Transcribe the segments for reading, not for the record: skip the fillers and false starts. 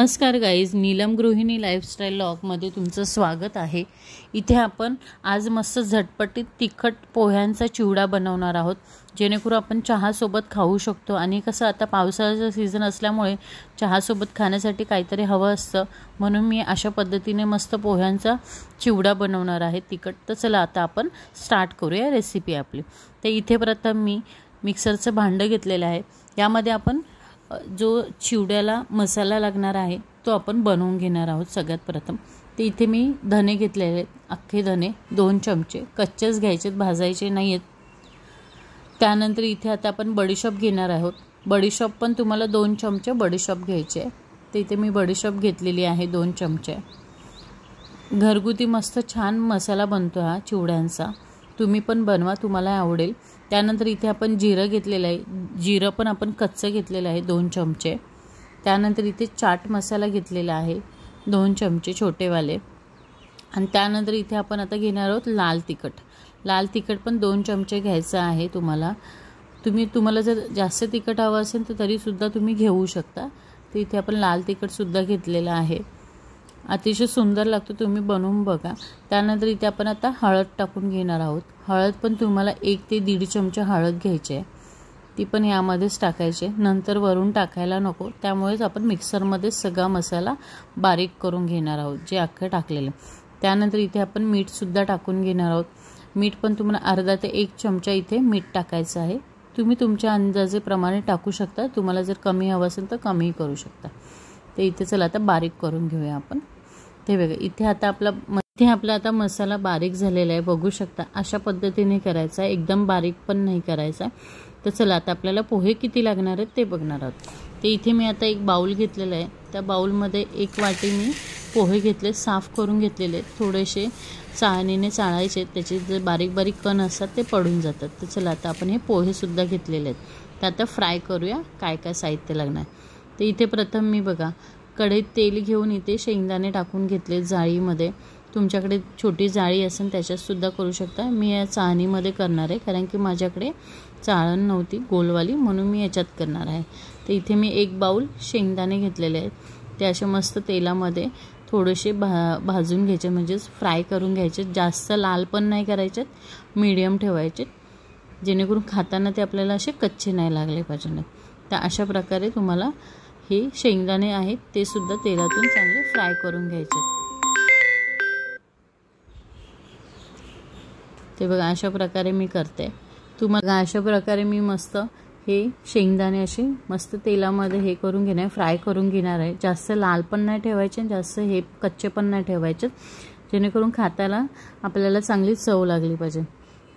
नमस्कार गाईज, नीलम गृहिणी लाईफस्टाईल लॉगमध्ये तुमचं स्वागत आहे। इथे आपण आज मस्त झटपटीत तिखट पोह्यांचा चिवडा बनवणार आहोत, जेणेकरून आपण चहासोबत खाऊ शकतो। आणि कसं आता पावसाळ्याचा सीझन असल्यामुळे चहासोबत खाण्यासाठी काहीतरी हवं असतं, म्हणून मी अशा पद्धतीने मस्त पोह्यांचा चिवडा बनवणार आहे तिखट। तर चला आता आपण स्टार्ट करूया रेसिपी आपली। तर इथे प्रथम मी मिक्सरचं भांडं घेतलेलं आहे। यामध्ये आपण जो चिवड्याला मसाला लागणार आहे तो आपण बनवून घेणार आहोत। सगळ्यात प्रथम ते इथे मी धने घेतलेले आहेत, अख्खे धने 2 चमचे, कच्चेच घ्यायचेत, भाजायचे नाहीत। त्यानंतर इथे आता आपण बडीशॉप घेणार आहोत। बडीशॉप पण तुम्हाला 2 चमचे बडीशॉप घ्यायचे। तर इथे मी बडीशॉप घेतलेली आहे 2 चमचे। घरगुती मस्त छान मसाला बनतो हा चिवड्यांचा, तुम्ही पण बनवा, तुम्हाला आवडेल। त्यानंतर इथे आपण जिरं घेतलेलं आहे, जिरं पण आपण कच्चं घेतलेलं आहे 2 चमचे। त्यानंतर इथे चाट मसाला घेतलेला आहे 2 चमचे छोटेवाले। आणि त्यानंतर इथे आपण आता घेणार आहोत लाल तिखट। लाल तिखट पण 2 चमचे घ्यायचं आहे तुम्हाला। तुम्हाला जर जास्त तिखट हवं असेल तर तरीसुद्धा तुम्ही घेऊ शकता। तर इथे आपण लाल तिखटसुद्धा घेतलेलं आहे, अतिशय सुंदर लागतो, तुम्ही बनवून बघा। त्यानंतर इथे आपण आता हळद टाकून घेणार आहोत। हळद पण तुम्हाला 1 ते 1.5 चमचे हळद घ्यायची आहे, ती पण यामध्येच टाकायची, नंतर वरून टाकायला नको। त्यामुळेच आपण मिक्सरमध्ये सगळा मसाला बारीक करून घेणार आहोत, जे अख्खं टाकलेलं। त्यानंतर इथे आपण मीठसुद्धा टाकून घेणार आहोत। मीठ पण तुम्हाला अर्धा ते 1 चमचा इथे मीठ टाकायचं आहे। तुम्ही तुमच्या अंदाजेप्रमाणे टाकू शकता, तुम्हाला जर कमी हवं असेल तर कमी करू शकता। ते इथे चला आता बारीक करून घेऊया आपण। ते बघा इथे आपला आता मसाला बारीक झालेला आहे, बघू शकता। अशा पद्धतीने करायचा आहे, एकदम बारीक पण नाही करायचा। तर चला आता आपल्याला पोहे किती लागणार आहेत ते बघणार आहोत। ते इथे मी आता एक बाउल घेतलेला आहे, त्या बाउलमध्ये 1 वाटी मी पोहे घेतले, साफ करून घेतलेले, थोडेसे चाळणीने चाळायचे, त्याचे जे बारीक बारीक कण असतात ते पडून जातात। तर चला आता आपण हे पोहेसुद्धा घेतलेले आहेत, तर आता फ्राय करूया काय काय साहित्य लागणार। तर इथे प्रथम मी बघा कढईत तेल घेऊन इथे शेंगदाणे टाकून घेतले जाळीमध्ये। तुमच्याकडे छोटी जाळी असेल त्याच्यातसुद्धा करू शकता, मी या चाळणीमध्ये करणार आहे, कारण की माझ्याकडे चाळण नव्हती गोलवाली, म्हणून मी याच्यात करणार आहे। तर इथे मी 1 बाउल शेंगदाणे घेतलेले आहेत, ते असे मस्त तेलामध्ये थोडेसे भाजून घ्यायचे, म्हणजेच फ्राय करून घ्यायचे। जास्त लाल पण नाही करायचे, मीडियम ठेवायचे, जेणेकरून खाताना ते आपल्याला असे कच्चे नाही लागले पाहिजे। तर अशा प्रकारे तुम्हाला हे शेंगदाणे आहेत ते सुद्धा तेलातून चांगले फ्राय करून घ्यायचे। ते बघा अशा प्रकारे मी करते, तुम्हाला अशा प्रकारे मी मस्त हे शेंगदाणे असे मस्त तेलामध्ये हे करून घेणार, फ्राय करून घेणार आहे। जास्त लाल पण नाही ठेवायचे, जास्त हे कच्चे पण नाही ठेवायचे, जेणेकरून खाताना आपल्याला चांगली चव लागली पाहिजे।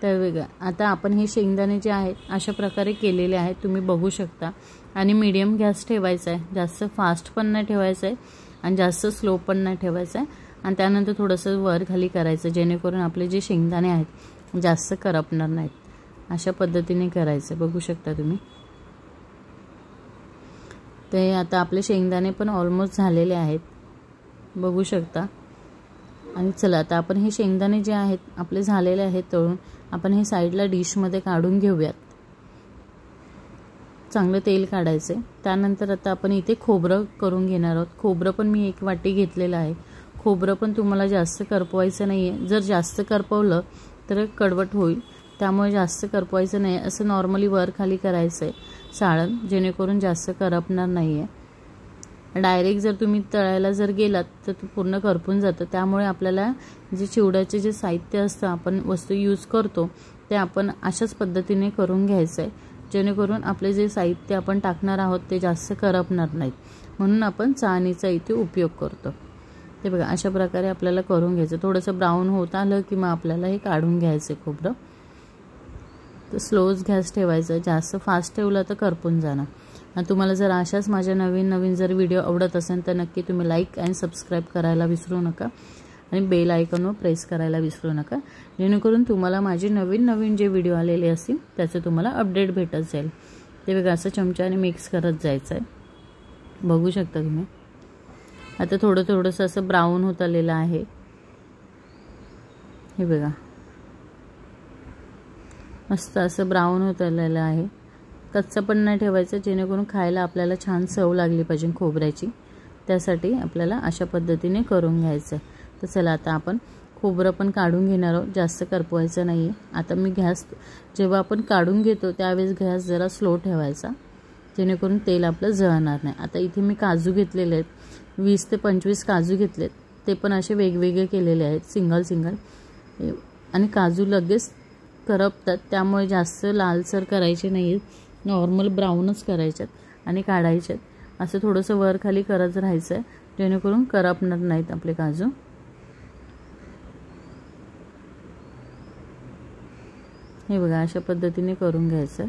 तर बघा आता आपण हे शेंगदाणे जे आहेत अशा प्रकारे केलेले आहेत, तुम्ही बघू शकता। आणि मीडियम गॅस ठेवायचा आहे, जास्त फास्ट पण नाही ठेवायचं आहे आणि जास्त स्लो पण नाही ठेवायचं आहे। आणि त्यानंतर थोडंसं वर खाली करायचं, जेणेकरून आपले जे शेंगदाणे आहेत जास्त करपणार नाहीत। अशा पद्धतीने करायचं, बघू शकता तुम्ही। ते आता आपले शेंगदाणे पण ऑलमोस्ट झालेले आहेत, बघू शकता। आणि चला आता आपण हे शेंगदाणे जे आहेत आपले झालेले आहेत तळून, आपण हे साईडला डिशमध्ये काढून घेऊयात। चांगलं तेल काढायचे। त्यानंतर आता आपण इथे खोबरं करून घेणार आहोत। खोबरं पण मी 1 वाटी घेतलेलं आहे। खोबरं पण तुम्हाला जास्त करपवायचं नाही आहे, जर जास्त करपवलं तर कडवट होईल, त्यामुळे जास्त करपवायचं नाही, असं नॉर्मली वर खाली करायचं आहे साळण, जेणेकरून जास्त करपणार नाही आहे। डायरेक्ट जर तुम्ही तळायला जर गेलात तर पूर्ण करपून जातं, त्यामुळे आपल्याला जे चिवड्याचे जे साहित्य असतं, आपण वस्तू यूज करतो ते आपण अशाच पद्धतीने करून घ्यायचं आहे, जेणेकरून आपले जे साहित्य आपण टाकणार आहोत ते जास्त करपणार नाहीत, म्हणून आपण चाळणीचा इथे उपयोग करतो। ते बघा अशा प्रकारे आपल्याला करून घ्यायचं। थोडंसं ब्राऊन होत आलं की मग आपल्याला हे काढून घ्यायचं खोबरं। तर स्लोच गॅस ठेवायचं, जास्त फास्ट ठेवलं तर करपून जाणार। आणि तुम्हाला जर अशाच माझ्या नवीन जर व्हिडिओ आवडत असेल तर नक्की तुम्ही लाईक आणि सबस्क्राईब करायला विसरू नका, आणि बेल आयकॉनवर प्रेस करायला विसरू नका, जेणेकरून तुम्हाला माझे नवीन जे व्हिडिओ आलेले असतील त्याचं तुम्हाला अपडेट भेटत जाईल। ते बघा असं चमच्याने मिक्स करत जायचं आहे, बघू शकता तुम्ही। आता थोडंसं असं ब्राऊन होत आलेलं आहे, हे बघा मस्त असं ब्राऊन होत आलेलं आहे। कच्चं पण नाही ठेवायचं, जेणेकरून खायला आपल्याला छान चव लागली पाहिजे खोबऱ्याची। त्यासाठी आपल्याला अशा पद्धतीने करून घ्यायचं आहे. तर चला आता आपण खोबरं पण काढून घेणार आहोत, जास्त करपवायचं नाही आहे. आता मी गॅस जेव्हा आपण काढून घेतो त्यावेळेस गॅस जरा स्लो ठेवायचा, जेणेकरून तेल आपलं जळणार नाही. आता इथे मी काजू घेतलेले आहेत, 20 ते 25 काजू घेतलेत. ते पण असे वेगवेगळे केलेले आहेत, सिंगल सिंगल. आणि काजू लगेच करपतात, त्यामुळे जास्त लालसर करायचे नाही आहेत, नॉर्मल ब्राऊनच करायच्यात आणि काढायच्यात. असं थोडंसं वर खाली करत राहायचं आहे, जेणेकरून करपणार नाहीत आपले काजू. हे बघा अशा पद्धतीने करून घ्यायचं.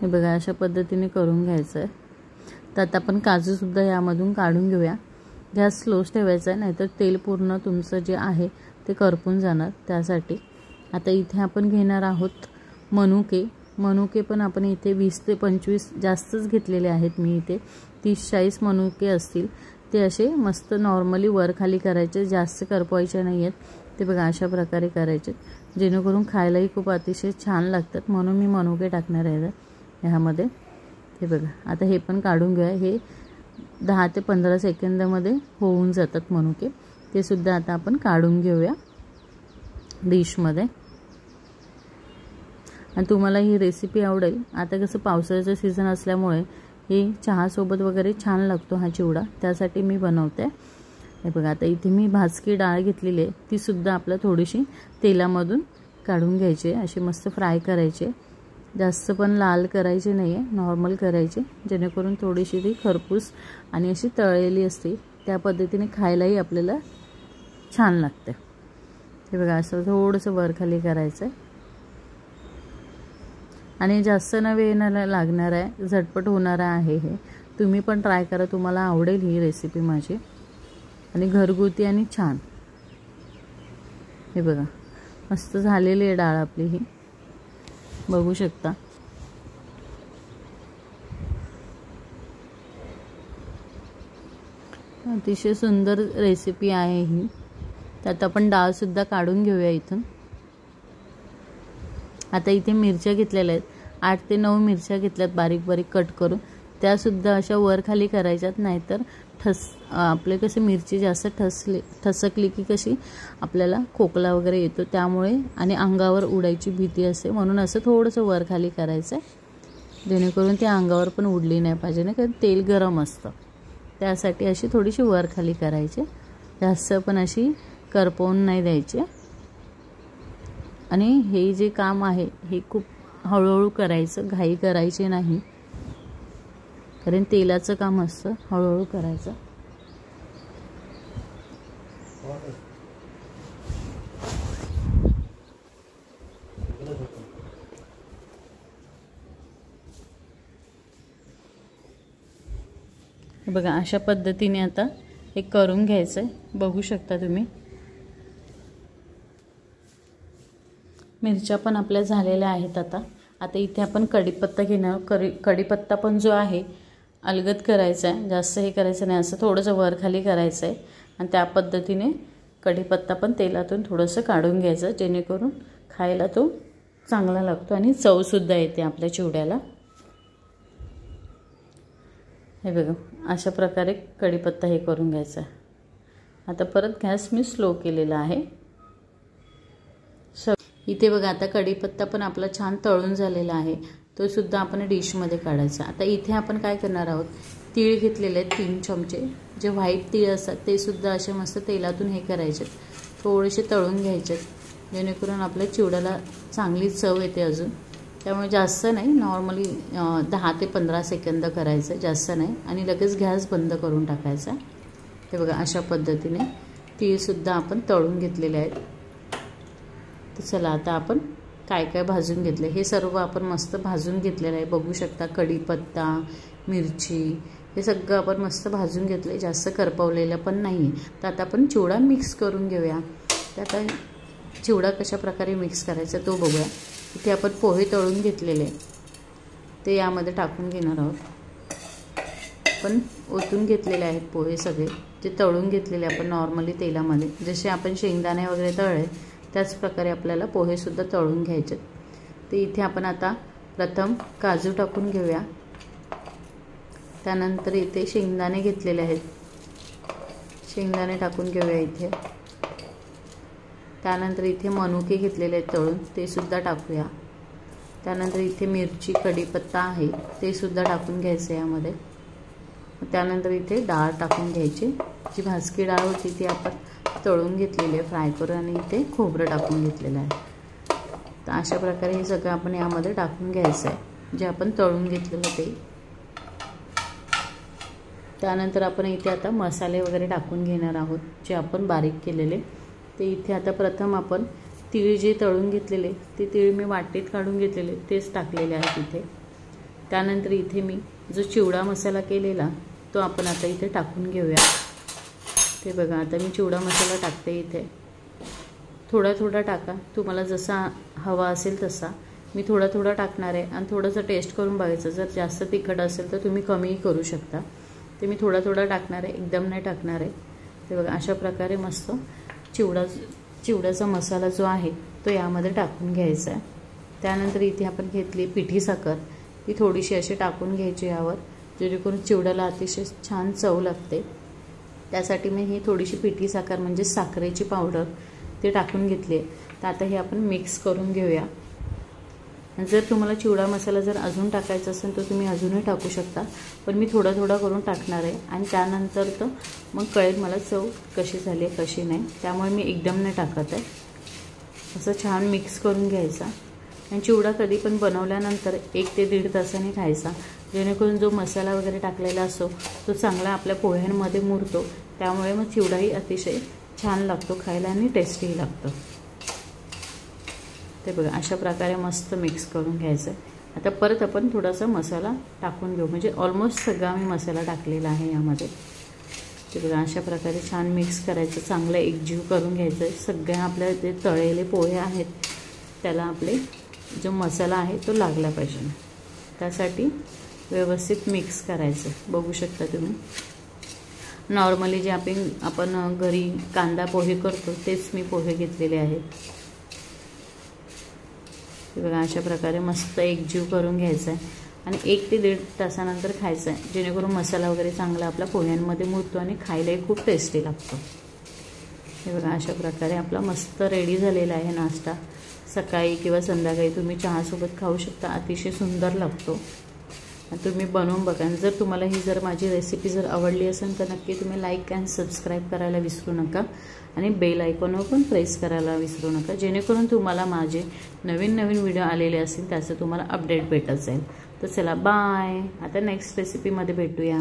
हे बघा अशा पद्धतीने करून घ्यायचं आहे. तर आता आपण काजूसुद्धा यामधून काढून घेऊया. गॅस स्लोच ठेवायचा आहे, नाहीतर तेल पूर्ण तुमचं जे आहे ते करपून जाणार. त्यासाठी आता इथे आपण घेणार आहोत मनुके. मनुके पण आपण इथे 20 ते 25 जास्तच घेतलेले आहेत. मी इथे 30-40 मनुके असतील. ते असे मस्त नॉर्मली वर खाली करायचे, जास्त करपवायचे नाही आहेत. ते बघा अशा प्रकारे करायचे, जेणेकरून खायलाही खूप अतिशय छान लागतात. म्हणून मी मनुके टाकणार आहे ह्यामध्ये. हे बघा आता हे पण काढून घ्या. हे 10 ते 15 सेकंदामध्ये होऊन जातात मनुके. ते सुद्धा आता आपण काढून घेऊया डिशमध्ये. आणि तुम्हाला ही रेसिपी आवडेल. आता कसं पावसाळ्याचं सीझन असल्यामुळे हे चहासोबत वगैरे छान लागतो हा चिवडा, त्यासाठी मी बनवते. हे बघा आता इथे मी भाजकी डाळ घेतलेली आहे, ती सुद्धा आपलं थोडीशी तेलामधून काढून घ्यायची, अशी मस्त फ्राय करायची. जास्त पण लाल करायची नाही आहे, नॉर्मल करायची, जेणेकरून थोडीशी ती खरपूस आणि अशी तळलेली असते. त्या पद्धतीने खायलाही आपल्याला छान लागते. हे बघा असं थोडंसं वर खाली करायचं आहे. आणि जास्त न वेळ लागणार आहे, झटपट होणार आहे. हे तुम्ही पण ट्राय करा, तुम्हाला आवडेल ही रेसिपी माझी. आणि घरगुती आणि छान. हे बघा मस्त झालेली आहे डाळ आपली, ही बघू शकता. अतिशय सुंदर रेसिपी आहे ही. त्यात आपण डाळ सुद्धा काढून घेऊया इथून. आता इथे मिरच्या घेतलेल्या आहेत, 8 ते 9 मिरच्या घेतल्यात बारीक बारीक कट करून. त्यासुद्धा अशा वर खाली करायच्यात, नाहीतर आपले कसे मिरची जास्त ठसकली की कशी आपल्याला खोकला वगैरे येतो, त्यामुळे आणि अंगावर उडायची भीती असते. म्हणून असं थोडंसं वर खाली करायचं आहे, जेणेकरून ते अंगावर पण उडली नाही पाहिजे ना, कारण तेल गरम असतं. त्यासाठी अशी थोडीशी वर खाली करायची, जास्त पण अशी करपवून नाही द्यायची. आणि हे जे काम आहे हे खूप हळूहळू करायचं, घाई करायची नाही, कारण तेलाचं काम असतं, हळूहळू करायचं. बघा अशा पद्धतीने आता हे करून घ्यायचं आहे, बघू शकता तुम्ही. मिरच्या पण आपल्या झालेल्या आहेत. आता इथे आपण कढीपत्ता घेणार. कढीपत्ता पण जो आहे अलगद करायचा आहे, जास्त हे करायचं नाही, असं थोडंसं वर खाली करायचं आहे. आणि त्या पद्धतीने कढीपत्ता पण तेलातून थोडंसं काढून घ्यायचं, जेणेकरून खायला तो चांगला लागतो आणि चवसुद्धा येते आपल्या चिवड्याला. हे बघा अशा प्रकारे कढीपत्ता हे करून घ्यायचा. आता परत गॅस मी स्लो केलेला आहे. इथे बघा आता कढीपत्ता पण आपला छान तळून झालेला आहे, तो सुद्धा आपण डिशमध्ये काढायचा. आता इथे आपण काय करणार आहोत, तीळ घेतलेले आहेत 3 चमचे. जे व्हाईट तीळ असतात ते सुद्धा असे मस्त तेलातून हे करायचे, थोडेसे तळून घ्यायचे, जेणेकरून आपल्या चिवड्याला चांगली चव येते अजून. त्यामुळे जास्त नाही, नॉर्मली 10 ते 15 सेकंद करायचं, जास्त नाही. आणि लगेच गॅस बंद करून टाकायचा. हे बघा अशा पद्धतीने तीळसुद्धा आपण तळून घेतलेले आहेत. तर चला आता आपण काय काय भाजून घेतले, हे सर्व आपण मस्त भाजून घेतलेलं आहे. बघू शकता कढीपत्ता, मिरची, हे सगळं आपण मस्त भाजून घेतलं आहे, जास्त करपवलेलं पण नाही. तर आता आपण चिवडा मिक्स करून घेऊया. तर आता चिवडा कशा प्रकारे मिक्स करायचा तो बघूया. इथे आपण पोहे तळून घेतलेले ते यामध्ये टाकून घेणार आहोत. पण ओतून घेतलेले आहेत पोहे सगळे, जे तळून घेतलेले आपण नॉर्मली तेलामध्ये, जसे आपण शेंगदाणे वगैरे तळले त्याच प्रकारे आपल्याला पोहेसुद्धा तळून घ्यायचे. तर इथे आपण आता प्रथम काजू टाकून घेऊया. त्यानंतर इथे शेंगदाणे घेतलेले आहेत, शेंगदाणे टाकून घेऊया इथे. त्यानंतर इथे मनुके घेतलेले आहेत तळून, ते सुद्धा टाकूया. त्यानंतर इथे मिरची, कढीपत्ता आहे, ते सुद्धा टाकून घ्यायचं यामध्ये. त्यानंतर इथे डाळ टाकून घ्यायची. जी भाजकी डाळ होती ती आपण तळून घेतलेली आहे फ्राय करून, आणि इथे खोबरं टाकून घेतलेलं आहे. तर अशा प्रकारे हे सगळं आपण यामध्ये टाकून घ्यायचं आहे, जे आपण तळून घेतलेलं ते. त्यानंतर आपण इथे आता मसाले वगैरे टाकून घेणार आहोत, जे आपण बारीक केलेले. ते इथे आता प्रथम आपण तीळ जे तळून घेतलेले, ते तीळ मी वाटीत काढून घेतलेले तेच टाकलेले आहेत इथे. त्यानंतर इथे मी जो चिवडा मसाला केलेला तो आपण आता इथे टाकून घेऊया. ते बघा, आता मी चिवडा मसाला टाकते इथे. थोडा थोडा टाका, तुम्हाला जसा हवा असेल तसा. मी थोडा थोडा टाकणार आहे आणि थोडंसं टेस्ट करून बघायचं. जर जास्त तिखट असेल तर तुम्ही कमीही करू शकता. ते मी थोडा थोडा टाकणार आहे, एकदम नाही टाकणार आहे. ते बघा, अशा प्रकारे मस्त चिवड्याचा मसाला जो आहे तो यामध्ये टाकून घ्यायचा आहे. त्यानंतर इथे आपण घेतली पिठी साखर, ती थोडीशी अशी टाकून घ्यायची यावर, जेणेकरून चिवड्याला अतिशय छान चव लागते. त्यासाठी मी ही थोडीशी पिठी साखर म्हणजे साखरेची पावडर ते टाकून घेतली आहे. तर आता हे आपण मिक्स करून घेऊया. जर तुम्हाला चिवडा मसाला जर अजून टाकायचा असेल तर तुम्ही अजूनही टाकू शकता, पण मी थोडा थोडा करून टाकणार आहे. आणि त्यानंतर तर मग कळेल मला चव कशी झाली आहे कशी नाही, त्यामुळे मी एकदम नाही टाकत आहे. असं छान मिक्स करून घ्यायचा. आणि चिवडा कधी पण बनवल्यानंतर 1 ते 1.5 तासाने खायचा, जेणेकरून जो मसाला वगैरे टाकलेला असतो तो चांगला आपल्या पोह्यांमध्ये मुरतो. त्यामुळे मग चिवडाही अतिशय छान लागतो खायला आणि टेस्टीही लागतो. ते बघा, अशा प्रकारे मस्त मिक्स करून घ्यायचं. आता परत आपण थोडासा मसाला टाकून घेऊ, म्हणजे ऑलमोस्ट सगळा मी मसाला टाकलेला आहे यामध्ये. ते बघा, अशा प्रकारे छान मिक्स करायचं, चांगलं एकजीव करून घ्यायचं. सगळ्या आपल्या जे तळलेले पोहे आहेत त्याला आपले जो मसाला आहे तो लागला पाहिजे, त्यासाठी व्यवस्थित मिक्स करायचं. बघू शकता तुम्ही, नॉर्मली जे आपण घरी कांदा पोहे करतो तेच मी पोहे घेतलेले आहेत. ते बघा, अशा प्रकारे मस्त एकजीव करून घ्यायचा आहे आणि 1 ते 1.5 तासानंतर खायचं आहे, जेणेकरून मसाला वगैरे चांगला आपल्या पोह्यांमध्ये मुरतो आणि खायलाही खूप टेस्टी लागतो. हे बघा, अशा प्रकारे आपला मस्त रेडी झालेला आहे नाश्ता. सकाळी किंवा संध्याकाळी तुम्ही चहासोबत खाऊ शकता, अतिशय सुंदर लागतो. तुम्ही बनवून बघा. जर तुम्हाला ही माझी रेसिपी जर आवडली असेल तर नक्की तुम्ही लाईक अँड सबस्क्राईब करायला विसरू नका आणि बेल आयकॉनवर पण प्रेस करायला विसरू नका, जेणेकरून तुम्हाला माझे नवीन व्हिडिओ आलेले असतील त्याचं तुम्हाला अपडेट भेटत जाईल. तर चला, बाय. आता नेक्स्ट रेसिपीमध्ये भेटूया.